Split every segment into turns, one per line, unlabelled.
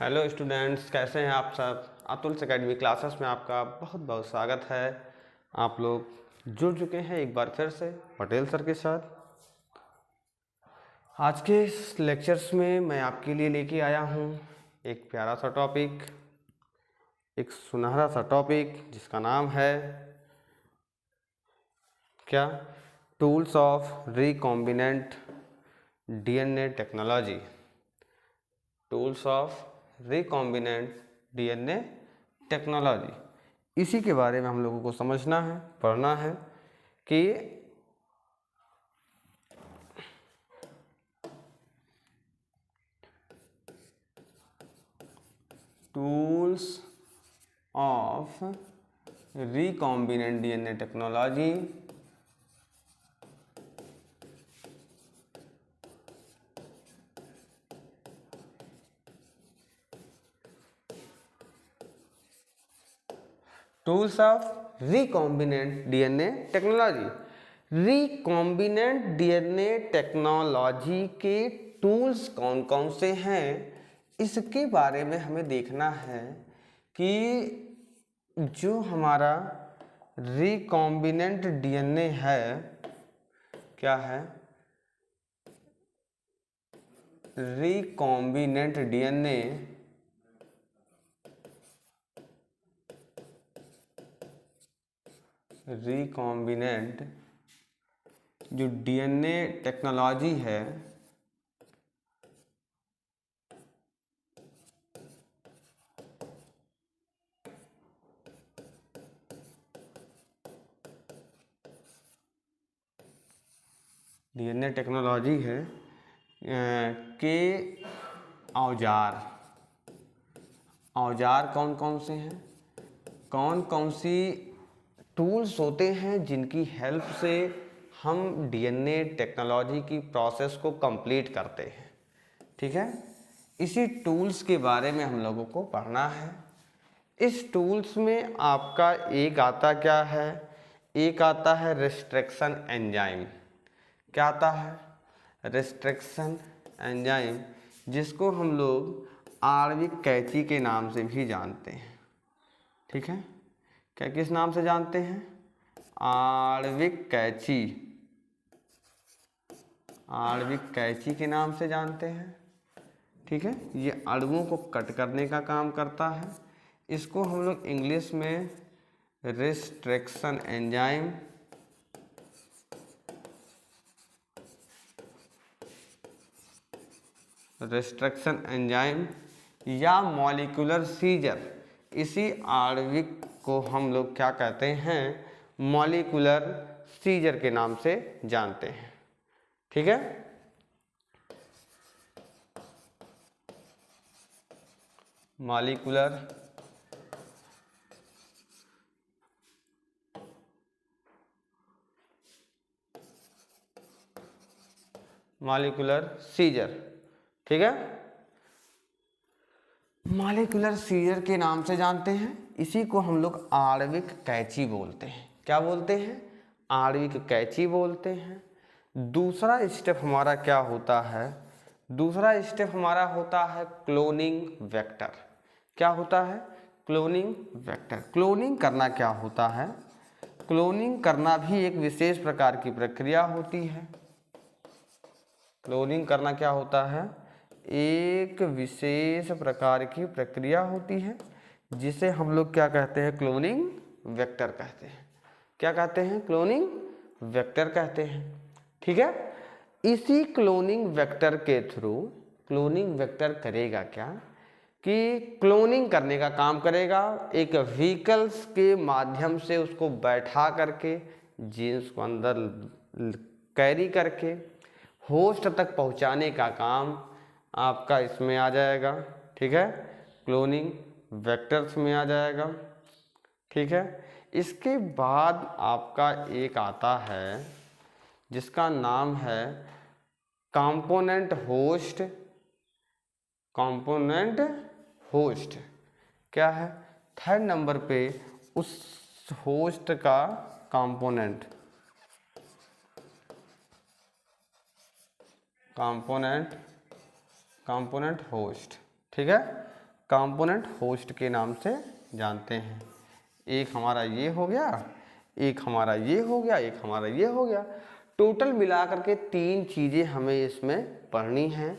Hello students, कैसे हैं आप सब। अतुल्स एकेडमी क्लासेस में आपका बहुत बहुत स्वागत है। आप लोग जुड़ चुके हैं एक बार फिर से पटेल सर के साथ। आज के इस लेक्चर्स में मैं आपके लिए लेके आया हूँ एक प्यारा सा टॉपिक, एक सुनहरा सा टॉपिक जिसका नाम है क्या, tools of recombinant DNA technology. Tools of recombinant DNA technology, इसी के बारे में हम लोगों को समझना है, पढ़ना है कि tools of recombinant DNA technology tools of recombinant DNA technology. Recombinant DNA technology के टूल्स कौन कौन से हैं, इसके बारे में हमें देखना है कि जो हमारा रिकॉम्बिनेंट डीएनए है क्या है। रिकॉम्बिनेंट डीएनए रिकॉम्बिनेंट जो डीएनए टेक्नोलॉजी है डीएनए टेक्नोलॉजी है के औजार कौन कौन से हैं, कौन कौन सी टूल्स होते हैं जिनकी हेल्प से हम डीएनए टेक्नोलॉजी की प्रोसेस को कंप्लीट करते हैं। ठीक है, इसी टूल्स के बारे में हम लोगों को पढ़ना है। इस टूल्स में आपका एक आता क्या है, एक आता है रिस्ट्रिक्शन एंजाइम। क्या आता है? रिस्ट्रिक्शन एंजाइम, जिसको हम लोग आणविक कैंची के नाम से भी जानते हैं। ठीक है, क्या किस नाम से जानते हैं? आणविक कैंची, आणविक कैंची के नाम से जानते हैं। ठीक है, ये अणुओं को कट करने का काम करता है। इसको हम लोग इंग्लिश में रिस्ट्रिक्शन एंजाइम, रिस्ट्रिक्शन एंजाइम या मॉलिक्यूलर सीजर, इसी आणविक को हम लोग क्या कहते हैं? मॉलिक्यूलर सीजर के नाम से जानते हैं। ठीक है, मॉलिक्यूलर सीजर। ठीक है, मॉलिक्यूलर सीजर के नाम से जानते हैं। इसी को हम लोग आणविक कैंची बोलते हैं। क्या बोलते हैं? आणविक कैंची बोलते हैं। दूसरा स्टेप हमारा क्या होता है? दूसरा स्टेप हमारा होता है क्लोनिंग वेक्टर। क्या होता है? Cloning vector. क्लोनिंग करना क्या होता है? क्लोनिंग करना भी एक विशेष प्रकार की प्रक्रिया होती है। क्लोनिंग करना क्या होता है? एक विशेष प्रकार की प्रक्रिया होती है, जिसे हम लोग क्या कहते हैं? क्लोनिंग वेक्टर कहते हैं। क्या कहते हैं? क्लोनिंग वेक्टर कहते हैं। ठीक है, इसी क्लोनिंग वेक्टर के थ्रू क्लोनिंग वेक्टर करेगा क्या कि क्लोनिंग करने का काम करेगा। एक व्हीकल्स के माध्यम से उसको बैठा करके, जीन्स को अंदर कैरी करके होस्ट तक पहुंचाने का काम आपका इसमें आ जाएगा। ठीक है, क्लोनिंग वेक्टर्स में आ जाएगा। ठीक है, इसके बाद आपका एक आता है जिसका नाम है कंपोनेंट होस्ट। कंपोनेंट होस्ट क्या है? थर्ड नंबर पे उस होस्ट का कंपोनेंट, कंपोनेंट होस्ट। ठीक है, कंपोनेंट होस्ट के नाम से जानते हैं। एक हमारा ये हो गया, एक हमारा ये हो गया, एक हमारा ये हो गया। टोटल मिलाकर के 3 चीज़ें हमें इसमें पढ़नी हैं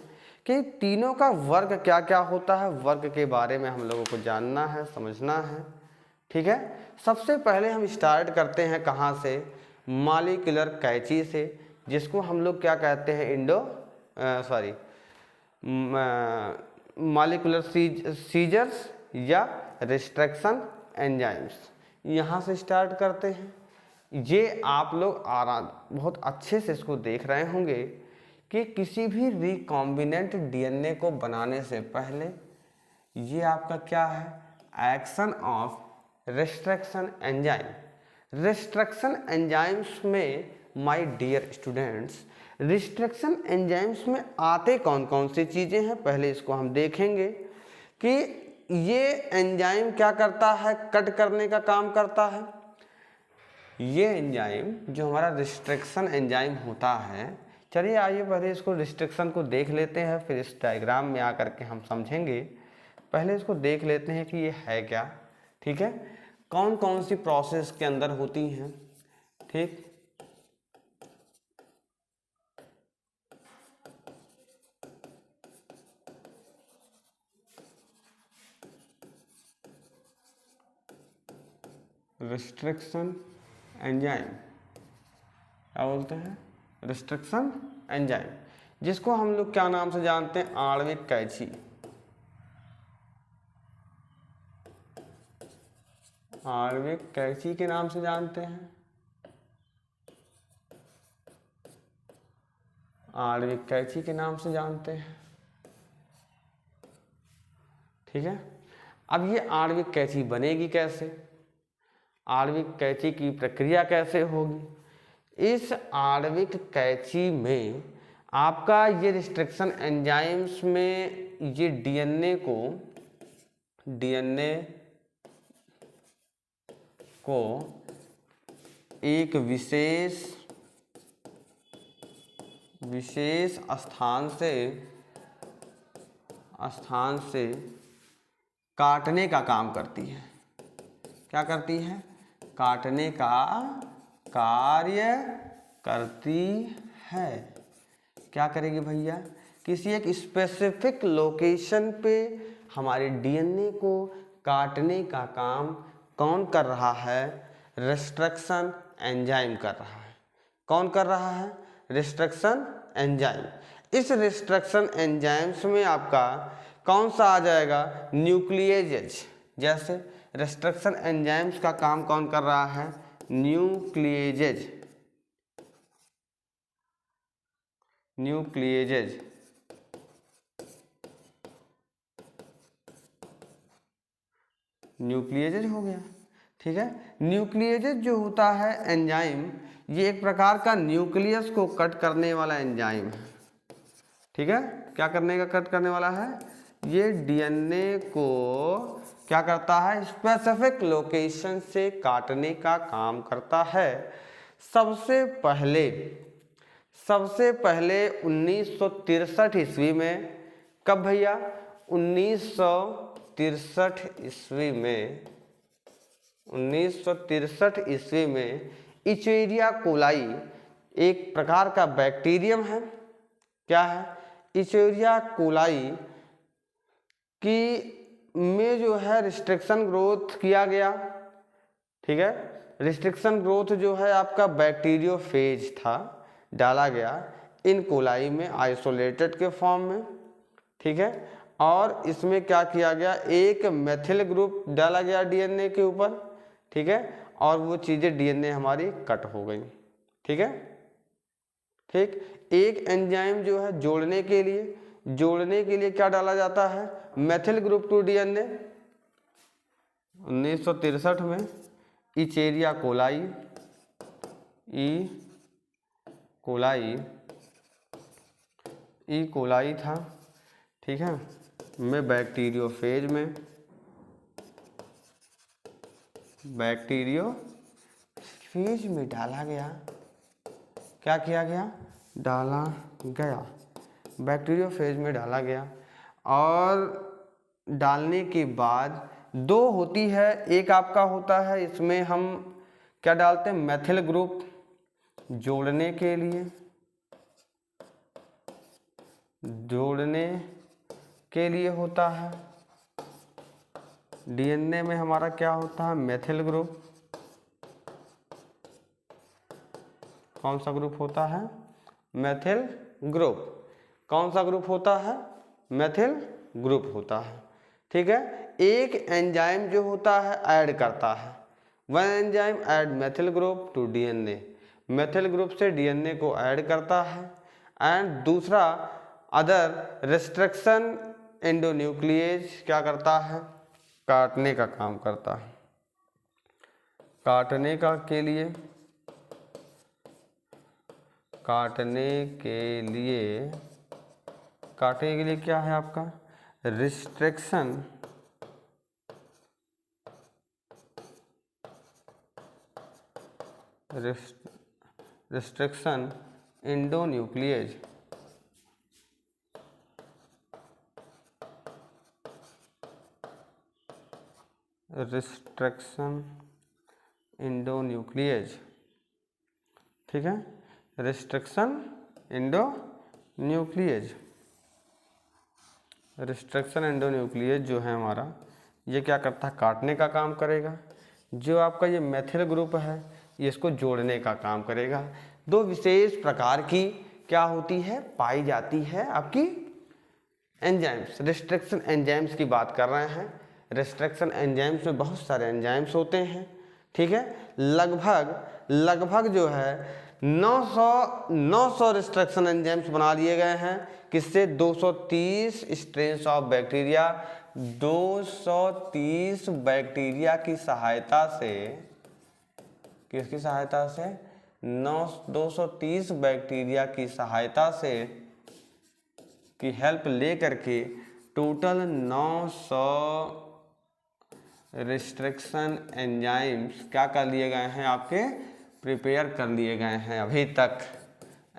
कि तीनों का वर्क क्या क्या होता है, वर्क के बारे में हम लोगों को जानना है, समझना है। ठीक है, सबसे पहले हम स्टार्ट करते हैं कहाँ से, मॉलिक्यूलर कैची से, जिसको हम लोग क्या कहते हैं, मॉलिक्यूलर सीजर्स या रिस्ट्रक्शन एंजाइम्स। यहाँ से स्टार्ट करते हैं। ये आप लोग बहुत अच्छे से इसको देख रहे होंगे कि किसी भी रिकॉम्बिनेंट डीएनए को बनाने से पहले ये आपका क्या है, action of restriction enzyme. Restriction enzymes में my dear students, restriction enzymes में आते कौन कौन सी चीज़ें हैं, पहले इसको हम देखेंगे कि ये एंजाइम क्या करता है, कट करने का काम करता है। ये एंजाइम जो हमारा रिस्ट्रक्शन एंजाइम होता है, चलिए आइए पहले इसको रिस्ट्रक्शन को देख लेते हैं, फिर इस डायग्राम में आकर के हम समझेंगे। पहले इसको देख लेते हैं कि ये है क्या। ठीक है, कौन कौन सी प्रोसेस के अंदर होती हैं। ठीक, रिस्ट्रक्शन एंजाइम क्या बोलते हैं, रिस्ट्रक्शन एंजाइम, जिसको हम लोग क्या नाम से जानते हैं, आणविक कैची। आणविक कैची के नाम से जानते हैं, आणविक कैची के नाम से जानते हैं। ठीक है, अब ये आणविक कैची बनेगी कैसे, आणविक कैची की प्रक्रिया कैसे होगी। इस आणविक कैची में आपका ये रिस्ट्रक्शन एंजाइम्स में ये डीएनए को एक विशेष स्थान से काटने का काम करती है। क्या करती है, काटने का कार्य करती है। क्या करेगी भैया, किसी एक स्पेसिफिक लोकेशन पे हमारे डीएनए को काटने का काम कौन कर रहा है, रिस्ट्रक्शन एंजाइम कर रहा है। कौन कर रहा है, रिस्ट्रक्शन एंजाइम। इस रिस्ट्रक्शन एंजाइम्स में आपका कौन सा आ जाएगा, न्यूक्लिएजेज। जैसे रिस्ट्रक्शन एंजाइम्स का काम कौन कर रहा है, न्यूक्लिएजेज। न्यूक्लिएजेज हो गया। ठीक है, न्यूक्लिएजेज जो होता है एंजाइम, ये एक प्रकार का न्यूक्लियस को कट करने वाला एंजाइम है। ठीक है, क्या करने का, कट करने वाला है। ये डीएनए को क्या करता है, स्पेसिफिक लोकेशन से काटने का काम करता है। सबसे पहले 1963 ईस्वी में, कब भैया, 1963 ईस्वी में इचेरिया कोलाई एक प्रकार का बैक्टीरियम है। क्या है, इचेरिया कोलाई की में जो है रिस्ट्रिक्शन ग्रोथ किया गया। ठीक है, रिस्ट्रिक्शन ग्रोथ जो है आपका बैक्टीरियोफेज था, डाला गया इन कोलाई में आइसोलेटेड के फॉर्म में। ठीक है, और इसमें क्या किया गया, एक मेथिल ग्रुप डाला गया डीएनए के ऊपर। ठीक है, और वो चीज़ें डीएनए हमारी कट हो गई। ठीक है, ठीक, एक एंजाइम जो है जोड़ने के लिए क्या डाला जाता है, मेथिल ग्रुप टू डीएनए। 1963 में इचेरिया कोलाई था। ठीक है, में बैक्टीरियोफेज में डाला गया। क्या किया गया, डाला गया, बैक्टीरियोफेज में डाला गया। और डालने के बाद दो होती है, एक आपका होता है, इसमें हम क्या डालते हैं, मेथिल ग्रुप जोड़ने के लिए, होता है। डीएनए में हमारा क्या होता है, मेथिल ग्रुप। कौन सा ग्रुप होता है, मेथिल ग्रुप। कौन सा ग्रुप होता है, मेथिल ग्रुप होता है। ठीक है, एक एंजाइम जो होता है ऐड करता है, one enzyme add methyl group to DNA, methyl group से डीएनए को ऐड करता है। एंड दूसरा अदर रिस्ट्रिक्शन एंडोन्यूक्लिएज क्या करता है, काटने का काम करता है। काटने के लिए क्या है आपका, रिस्ट्रिक्शन एंडोन्यूक्लिएज। ठीक है, रिस्ट्रिक्शन एंडोन्यूक्लिएज जो है हमारा, ये क्या करता है, काटने का काम करेगा। जो आपका ये मेथिल ग्रुप है ये इसको जोड़ने का काम करेगा। दो विशेष प्रकार की क्या होती है, पाई जाती है आपकी एंजाइम्स, रिस्ट्रिक्शन एंजाइम्स की बात कर रहे हैं। रिस्ट्रिक्शन एंजाइम्स में बहुत सारे एंजाइम्स होते हैं। ठीक है, लगभग जो है 900 रिस्ट्रिक्शन एंजाइम्स बना लिए गए हैं। किससे, 230 स्ट्रेन्स ऑफ बैक्टीरिया, 230 बैक्टीरिया की सहायता से, किसकी सहायता से, 230 बैक्टीरिया की सहायता से, की हेल्प ले करके टोटल 900 रिस्ट्रिक्शन एंजाइम्स क्या कर लिए गए हैं, आपके प्रिपेयर कर लिए गए हैं अभी तक।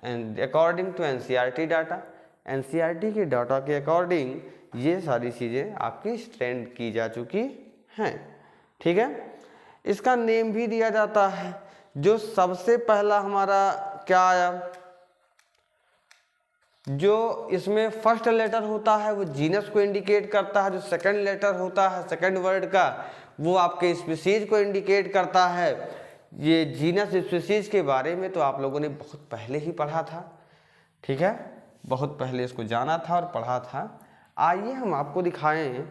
And according to NCERT data, NCERT के डाटा के अकॉर्डिंग ये सारी चीज़ें आपकी स्ट्रेंड की जा चुकी हैं। ठीक है, इसका नेम भी दिया जाता है। जो सबसे पहला हमारा क्या आया, जो इसमें फर्स्ट लेटर होता है वो जीनस को इंडिकेट करता है, जो सेकंड लेटर होता है सेकंड वर्ड का वो आपके स्पीशीज को इंडिकेट करता है। ये जीनस स्पीशीज के बारे में तो आप लोगों ने बहुत पहले ही पढ़ा था। ठीक है, बहुत पहले इसको जाना था और पढ़ा था। आइए हम आपको दिखाएं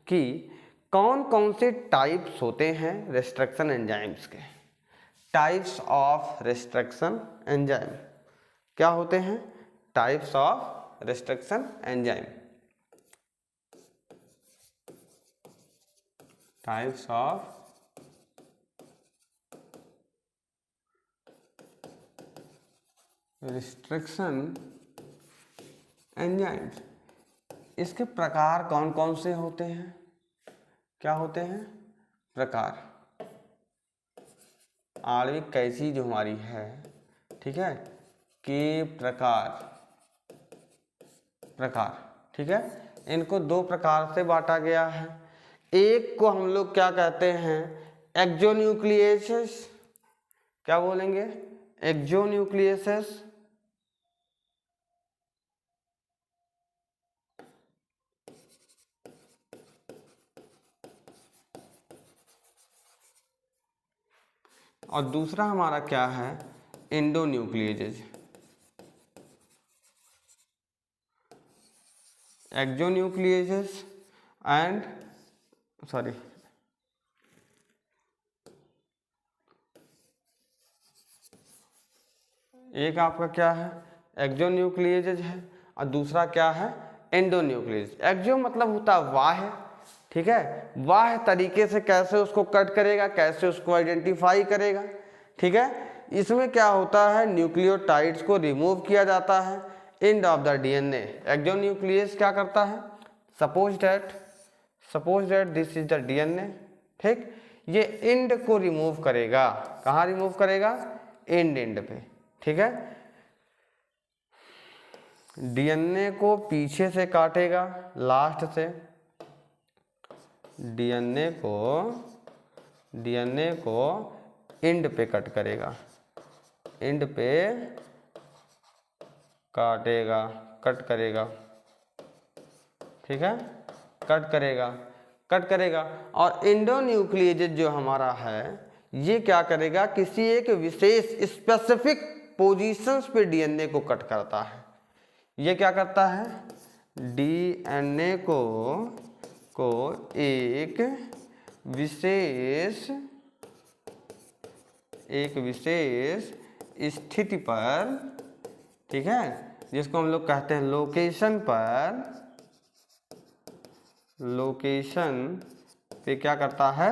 कि कौन कौन से टाइप्स होते हैं रिस्ट्रिक्शन एंजाइम्स के। टाइप्स ऑफ रिस्ट्रिक्शन एंजाइम क्या होते हैं, types of restriction enzyme, types of restriction enzymes. इसके प्रकार कौन कौन से होते हैं, क्या होते हैं, प्रकार। आणविक कैंची जो हमारी है, ठीक है, के प्रकार, ठीक है, इनको दो प्रकार से बांटा गया है। एक को हम लोग क्या कहते हैं, एक्सोन्यूक्लियेसेस, क्या बोलेंगे, एक्सोन्यूक्लियेसेस। और दूसरा हमारा क्या है, एंडोन्यूक्लियेजेस। एक्सोन्यूक्लियेजेस एंड एक आपका क्या है, एक्सोन्यूक्लियेजेस है और दूसरा क्या है, एंडोन्यूक्लियेज। एक्सो मतलब होता है बाह्य, ठीक है, बाह्य तरीके से कैसे उसको कट करेगा, कैसे उसको आइडेंटिफाई करेगा। ठीक है, इसमें क्या होता है, न्यूक्लियोटाइड्स को रिमूव किया जाता है एंड ऑफ द डीएनए। एक्सोन्यूक्लियेज क्या करता है, suppose that this is the DNA, ठीक, ये एंड को रिमूव करेगा, कहाँ रिमूव करेगा, एंड पे। ठीक है, डीएनए को पीछे से काटेगा, लास्ट से, डीएनए को एंड पे कट करेगा, एंड पे कट करेगा, ठीक है, कट करेगा। और एंडोन्यूक्लियेज जो हमारा है ये क्या करेगा, किसी एक विशेष स्पेसिफिक पोजीशंस पे डीएनए को कट करता है। ये क्या करता है, डीएनए को एक विशेष स्थिति पर, ठीक है, जिसको हम लोग कहते हैं लोकेशन पे क्या करता है,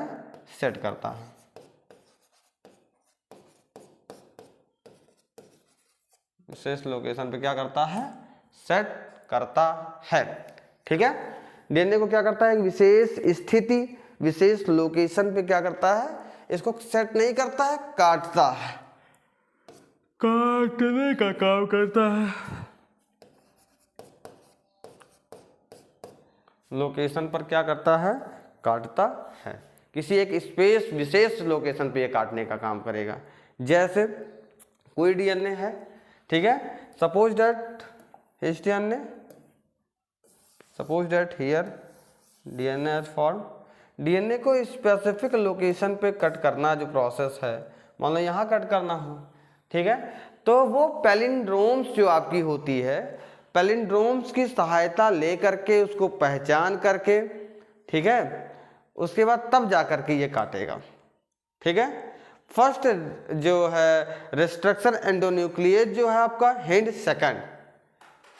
सेट करता है। विशेष लोकेशन पे क्या करता है, सेट करता है, ठीक है। डीएनए को क्या करता है, एक विशेष स्थिति, विशेष लोकेशन पे क्या करता है, इसको सेट नहीं करता है, काटता है, काटने का काम करता है। लोकेशन पर क्या करता है, काटता है, किसी एक स्पेस विशेष लोकेशन पे ये काटने का काम करेगा। जैसे कोई डीएनए है, ठीक है, suppose that here DNA has form. DNA को स्पेसिफिक लोकेशन पे कट करना जो प्रोसेस है, मान लो यहाँ कट करना हो, ठीक है, तो वो पैलिंड्रोम्स जो आपकी होती है, पैलिंड्रोम्स की सहायता ले करके उसको पहचान करके, ठीक है, उसके बाद तब जा करके ये काटेगा, ठीक है। फर्स्ट जो है रिस्ट्रक्शन एंडोन्यूक्लियेज जो है आपका हिंड सेकंड,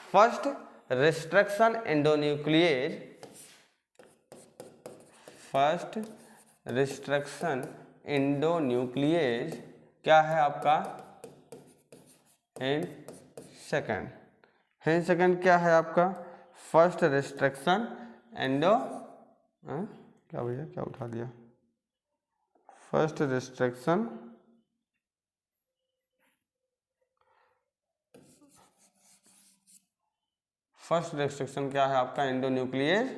फर्स्ट रिस्ट्रक्शन एंडोन्यूक्लियेज क्या है आपका, हिंड सेकंड क्या है आपका, फर्स्ट रिस्ट्रक्शन क्या भैया क्या उठा दिया, फर्स्ट रिस्ट्रक्शन क्या है आपका, एंडोन्यूक्लियेज।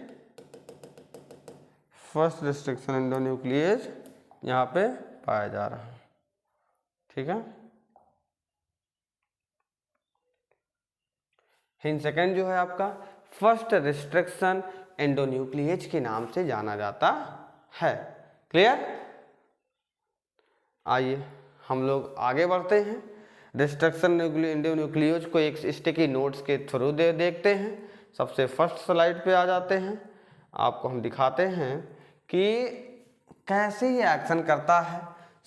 फर्स्ट रिस्ट्रक्शन एंडोन्यूक्लियेज यहाँ पे पाया जा रहा है, ठीक है। हिंड सेकंड जो है आपका फर्स्ट रिस्ट्रक्शन एंडोन्यूक्लियेज के नाम से जाना जाता है। क्लियर? आइए हम लोग आगे बढ़ते हैं, रिस्ट्रक्शन एंडोन्यूक्लियेज को एक स्टिकी नोट्स के थ्रू देखते हैं। सबसे फर्स्ट स्लाइड पे आ जाते हैं, आपको हम दिखाते हैं कि कैसे ये एक्शन करता है।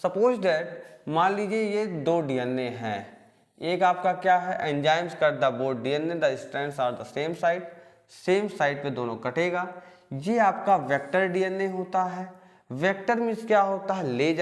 सपोज दैट मान लीजिए ये दो डीएनए हैं, एक आपका क्या है, enzymes cut the both DNA, the strands are the same side पे दोनों कटेगा। ये आपका वेक्टर डीएनए होता है। वेक्टर मीन्स क्या होता है, ले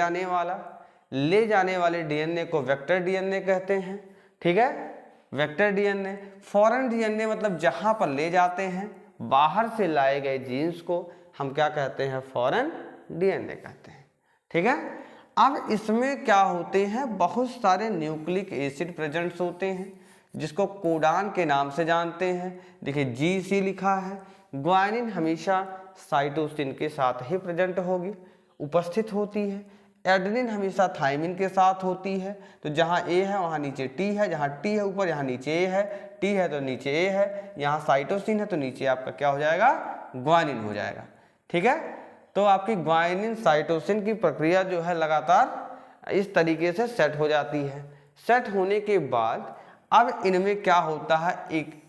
जाने वाले डीएनए को वेक्टर डीएनए कहते हैं, ठीक है, वेक्टर डीएनए। फॉरेन डीएनए मतलब जहां पर ले जाते हैं, बाहर से लाए गए जीन्स को हम क्या कहते हैं, फॉरेन डीएनए कहते हैं, ठीक है। अब इसमें क्या होते हैं, बहुत सारे न्यूक्लिक एसिड प्रेजेंट्स होते हैं जिसको कोडान के नाम से जानते हैं। देखिए GC लिखा है। ग्वानिन हमेशा साइटोसिन के साथ ही प्रेजेंट होगी, उपस्थित होती है। एडेनिन हमेशा थाइमिन के साथ होती है। तो जहाँ A है वहाँ नीचे T है, जहाँ T है ऊपर, यहाँ नीचे A है, T है तो नीचे A है, यहाँ साइटोसिन है तो नीचे आपका क्या हो जाएगा, ग्वानिन हो जाएगा, ठीक है। तो आपकी ग्वानिन साइटोसिन की प्रक्रिया जो है लगातार इस तरीके से सेट हो जाती है। सेट होने के बाद अब इनमें क्या होता है, एक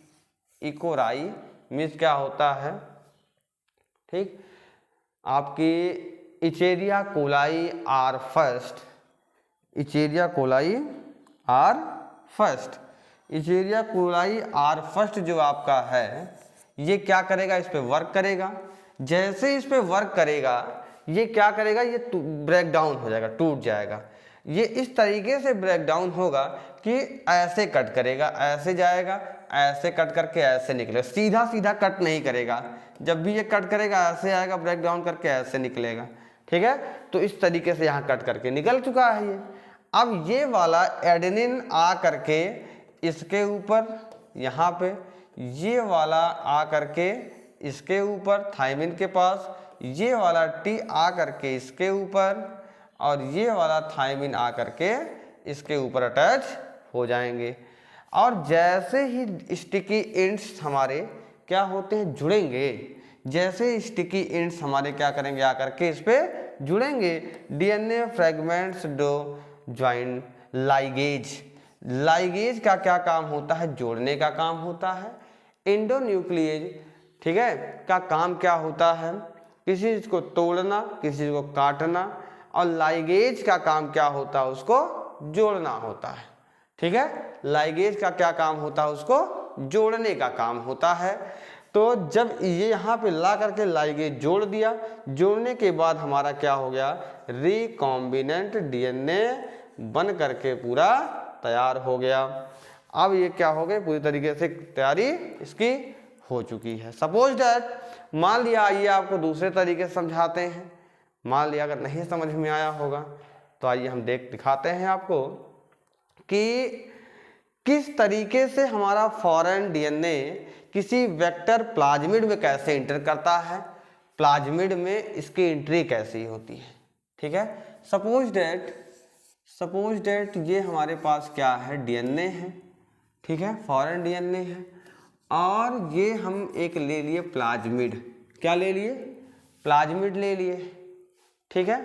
इकोराई मीन्स क्या होता है, ठीक, आपकी escherichia coli are first, escherichia coli are first जो आपका है ये क्या करेगा, इस पे वर्क करेगा। जैसे इस पे वर्क करेगा ये क्या करेगा, ये ब्रेक डाउन हो जाएगा, टूट जाएगा। ये इस तरीके से ब्रेक डाउन होगा कि ऐसे कट करेगा, ऐसे जाएगा, ऐसे कट करके ऐसे निकलेगा, सीधा सीधा कट नहीं करेगा। जब भी ये कट करेगा ऐसे आएगा, ब्रेक डाउन करके ऐसे निकलेगा, ठीक है। तो इस तरीके से यहाँ कट करके निकल चुका है ये। अब ये वाला एडेनिन आ करके इसके ऊपर, यहाँ पे ये वाला आ करके इसके ऊपर थाइमिन के पास, ये वाला टी आ करके इसके ऊपर और ये वाला थायमिन आ करके इसके ऊपर अटैच हो जाएंगे। और जैसे ही स्टिकी एंड्स हमारे क्या होते हैं, जुड़ेंगे, जैसे स्टिकी एंड्स हमारे क्या करेंगे, आकर के इस पे जुड़ेंगे, DNA fragments do join ligase. Ligase का क्या काम होता है, जोड़ने का काम होता है। एंडोन्यूक्लिएज, ठीक है, का काम क्या होता है, किसी चीज को तोड़ना, किसी चीज को काटना। और लाइगेज का काम क्या होता है, उसको जोड़ना होता है। ठीक है, लाइगेज का क्या काम होता है, उसको जोड़ने का काम होता है। तो जब ये यहाँ पे ला करके लाइगेज जोड़ दिया, जोड़ने के बाद हमारा क्या हो गया, रिकॉम्बिनेंट डीएनए बन करके पूरा तैयार हो गया। अब ये क्या हो गया, पूरी तरीके से तैयारी इसकी हो चुकी है। सपोज डैट, मान लिया, आइए आपको दूसरे तरीके से समझाते हैं। मान लिया अगर नहीं समझ में आया होगा तो आइए हम दिखाते हैं आपको कि किस तरीके से हमारा फॉरेन डीएनए किसी वेक्टर प्लाज्मिड में कैसे इंटर करता है, प्लाज्मिड में इसकी एंट्री कैसी होती है। ठीक है, सपोज डेट ये हमारे पास क्या है, डीएनए है, ठीक है, फॉरेन डीएनए है, और ये हम एक ले लिए प्लाज्मिड। क्या ले लिए, प्लाज्मिड ले लिए, ठीक है,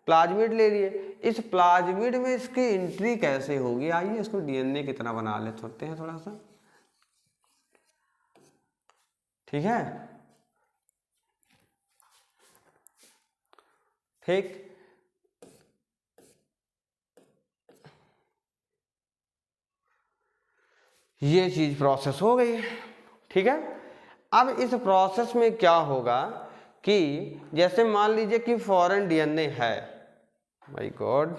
प्लाज्मिड ले लिए। इस प्लाज्मिड में इसकी एंट्री कैसे होगी, आइए इसको डीएनए की तरह बना लेते हैं थोड़ा सा। ठीक है, ठीक, ये चीज प्रोसेस हो गई। ठीक है, अब इस प्रोसेस में क्या होगा कि जैसे मान लीजिए कि फॉरेन डीएनए है, माय गॉड,